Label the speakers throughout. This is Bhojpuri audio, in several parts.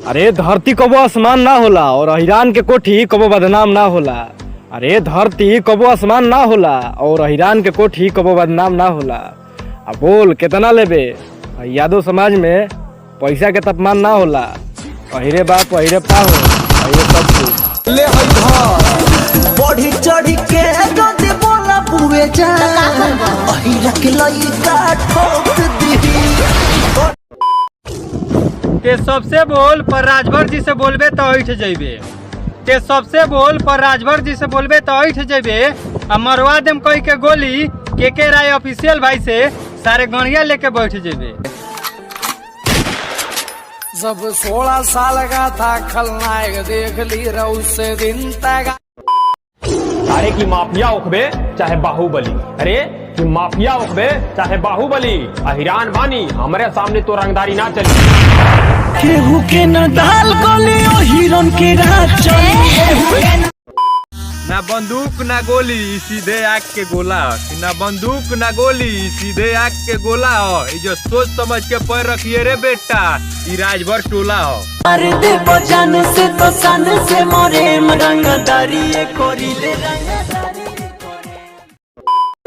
Speaker 1: अरे धरती कबो आसमान ना होला और अहिरान के कोठी कबो बदनाम ना होला। अरे धरती कबो आसमान ना होला और अहिरान के कोठी कबो बदनाम ना होला। अब बोल कितना लेबे? यादव समाज में पैसा के तापमान ना होला। अहिरे बाप अहिरे पाहो अहिरे सब कुछ
Speaker 2: ले बढ़ी चढ़ी के गंदे बोला बुए जा अहिरा के लइका ठोक दी
Speaker 3: के सबसे बोल पर राजभर जी से बोलबे तो उठ जेबे। के सबसे बोल पर राजभर जी से बोलबे तो उठ जेबे। आ मरवा देम कोई के गोली के राय ऑफिशियल भाई से सारे गणिया लेके बैठ जेबे।
Speaker 4: जब 16 साल का था खलनायक देख ली रहा उससे दिन तक।
Speaker 5: अरे की माफिया उखबे चाहे बाहुबली, अरे कि माफिया उखबे चाहे बाहुबली, अहिरान बानी हमारे सामने तो रंगदारी ना चली।
Speaker 2: केहू के न दाल गोली ओ हीरोन के रात चली।
Speaker 3: ना बंदूक ना गोली सीधे आग के गोला। ना बंदूक ना गोली सीधे आग के गोला हो। जो सोच समझ के पैर रखिए रे बेटा, ई राजभर टोला हो।
Speaker 2: अरे दे बजान से तो सन से मोरे रंगदारी कोरी ले रंगदारी।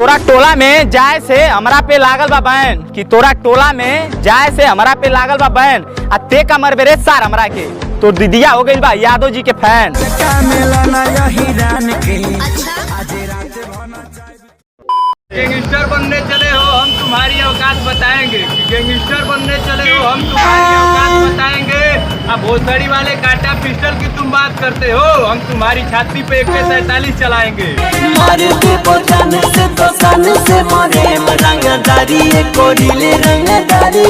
Speaker 6: तोरा टोला में जाए से हमरा पे लागल बा बैन कि तोरा टोला में जाए से हमरा पे लागल बा बैन। आ ते का मरबे रे सार हमरा के तो दीदिया हो गई बा यादव जी के फैन।
Speaker 3: गैंगस्टर बनने चले हो हम तुम्हारी औकात बताएंगे। गैंगस्टर बनने चले हो हम तुम्हारी औकात बताएंगे। अब भोसड़ी वाले काटा पिस्टल की तुम बात करते हो, हम तुम्हारी छाती पे AK-47 चलाएंगे।
Speaker 2: मारे दे बजान से तो सन से मोरे रंगदारी कोरी ले रंगदारी।